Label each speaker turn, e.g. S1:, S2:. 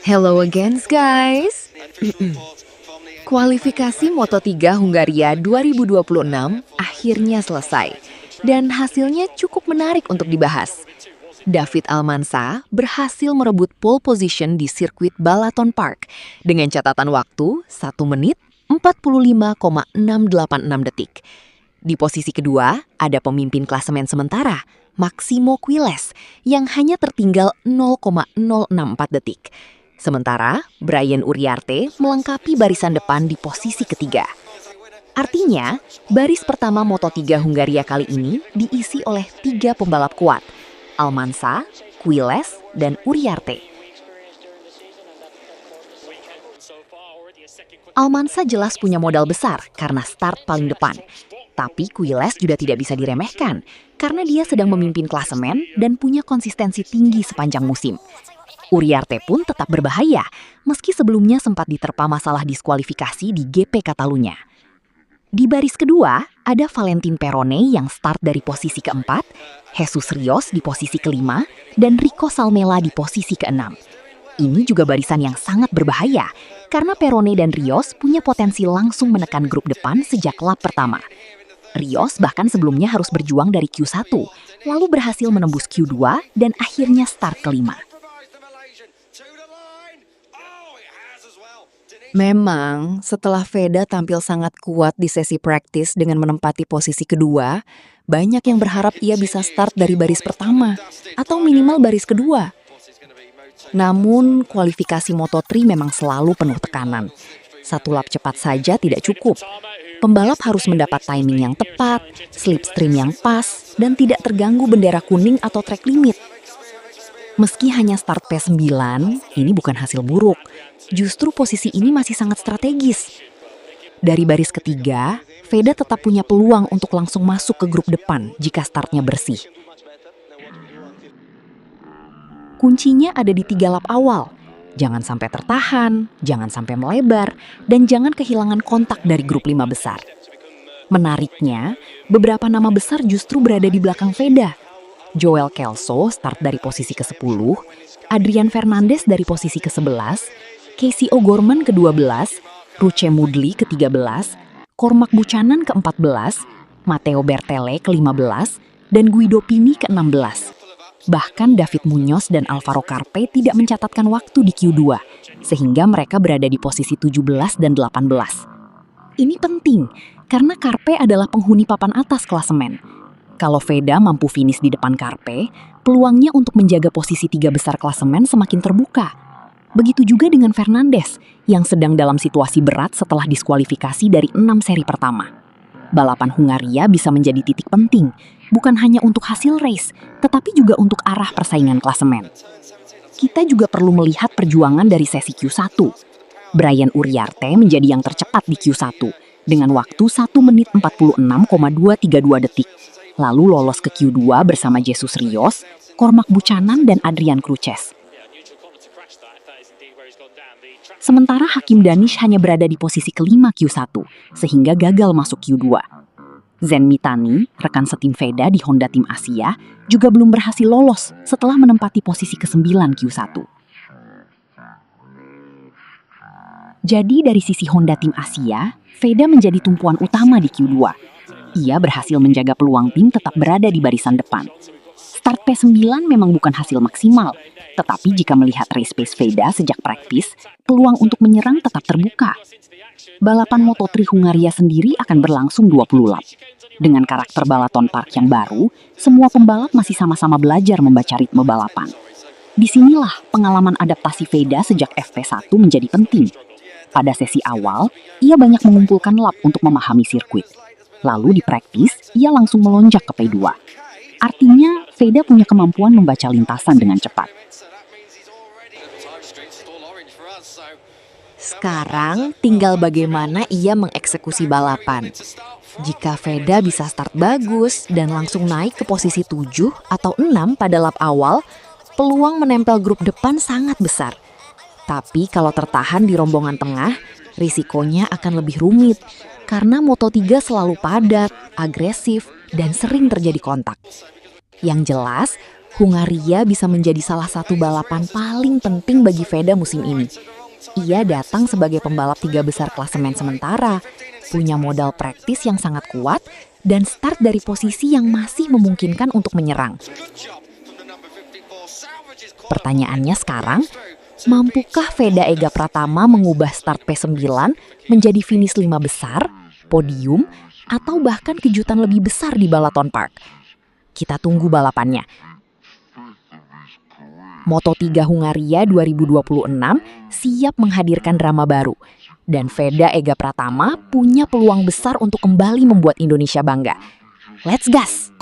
S1: Hello again, guys. Kualifikasi Moto3 Hungaria 2026 akhirnya selesai. Dan hasilnya cukup menarik untuk dibahas. David Almansa berhasil merebut pole position di sirkuit Balaton Park dengan catatan waktu 1 menit 45,686 detik. Di posisi kedua, ada pemimpin klasemen sementara, Maximo Quiles, yang hanya tertinggal 0,064 detik. Sementara, Brian Uriarte melengkapi barisan depan di posisi ketiga. Artinya, baris pertama Moto3 Hungaria kali ini diisi oleh 3 pembalap kuat, Almansa, Quiles, dan Uriarte. Almansa jelas punya modal besar karena start paling depan. Tapi Quiles juga tidak bisa diremehkan karena dia sedang memimpin klasemen dan punya konsistensi tinggi sepanjang musim. Uriarte pun tetap berbahaya, meski sebelumnya sempat diterpa masalah diskualifikasi di GP Catalunya. Di baris kedua, ada Valentin Perone yang start dari posisi keempat, Jesus Rios di posisi kelima, dan Rico Salmela di posisi keenam. Ini juga barisan yang sangat berbahaya, karena Perone dan Rios punya potensi langsung menekan grup depan sejak lap pertama. Rios bahkan sebelumnya harus berjuang dari Q1, lalu berhasil menembus Q2 dan akhirnya start kelima. Memang, setelah Veda tampil sangat kuat di sesi praktis dengan menempati posisi kedua, banyak yang berharap ia bisa start dari baris pertama, atau minimal baris kedua. Namun, kualifikasi Moto3 memang selalu penuh tekanan. Satu lap cepat saja tidak cukup. Pembalap harus mendapat timing yang tepat, slipstream yang pas, dan tidak terganggu bendera kuning atau track limit. Meski hanya start P9, ini bukan hasil buruk. Justru posisi ini masih sangat strategis. Dari baris ketiga, Veda tetap punya peluang untuk langsung masuk ke grup depan jika startnya bersih. Kuncinya ada di 3 lap awal. Jangan sampai tertahan, jangan sampai melebar, dan jangan kehilangan kontak dari grup 5 besar. Menariknya, beberapa nama besar justru berada di belakang Veda. Joel Kelso start dari posisi ke-10, Adrian Fernandez dari posisi ke-11, Casey O'Gorman ke-12, Ruche Mudli ke-13, Cormac Buchanan ke-14, Matteo Bertele ke-15, dan Guido Pini ke-16. Bahkan David Muñoz dan Alvaro Carpe tidak mencatatkan waktu di Q2, sehingga mereka berada di posisi 17 dan 18. Ini penting, karena Carpe adalah penghuni papan atas klasemen. Kalau Veda mampu finish di depan Carpe, peluangnya untuk menjaga posisi 3 besar klasemen semakin terbuka. Begitu juga dengan Fernandez, yang sedang dalam situasi berat setelah diskualifikasi dari 6 seri pertama. Balapan Hungaria bisa menjadi titik penting, bukan hanya untuk hasil race, tetapi juga untuk arah persaingan klasemen. Kita juga perlu melihat perjuangan dari sesi Q1. Brian Uriarte menjadi yang tercepat di Q1, dengan waktu 1 menit 46,232 detik. Lalu lolos ke Q2 bersama Jesus Rios, Cormac Buchanan, dan Adrian Cruces. Sementara Hakim Danish hanya berada di posisi kelima Q1, sehingga gagal masuk Q2. Zen Mitani, rekan setim Veda di Honda Tim Asia, juga belum berhasil lolos setelah menempati posisi ke-9 Q1. Jadi dari sisi Honda Tim Asia, Veda menjadi tumpuan utama di Q2. Ia berhasil menjaga peluang tim tetap berada di barisan depan. Start P9 memang bukan hasil maksimal, tetapi jika melihat race pace Veda sejak praktis, peluang untuk menyerang tetap terbuka. Balapan Moto3 Hungaria sendiri akan berlangsung 20 lap. Dengan karakter Balaton Park yang baru, semua pembalap masih sama-sama belajar membaca ritme balapan. Disinilah pengalaman adaptasi Veda sejak FP1 menjadi penting. Pada sesi awal, ia banyak mengumpulkan lap untuk memahami sirkuit. Lalu di praktis, ia langsung melonjak ke P2. Artinya, Veda punya kemampuan membaca lintasan dengan cepat. Sekarang, tinggal bagaimana ia mengeksekusi balapan. Jika Veda bisa start bagus dan langsung naik ke posisi 7 atau 6 pada lap awal, peluang menempel grup depan sangat besar. Tapi kalau tertahan di rombongan tengah, risikonya akan lebih rumit. Karena Moto3 selalu padat, agresif, dan sering terjadi kontak. Yang jelas, Hungaria bisa menjadi salah satu balapan paling penting bagi Veda musim ini. Ia datang sebagai pembalap 3 besar klasemen sementara, punya modal praktis yang sangat kuat, dan start dari posisi yang masih memungkinkan untuk menyerang. Pertanyaannya sekarang, mampukah Veda Ega Pratama mengubah start P9 menjadi finish 5 besar, podium, atau bahkan kejutan lebih besar di Balaton Park? Kita tunggu balapannya. Moto3 Hungaria 2026 siap menghadirkan drama baru. Dan Veda Ega Pratama punya peluang besar untuk kembali membuat Indonesia bangga. Let's gas!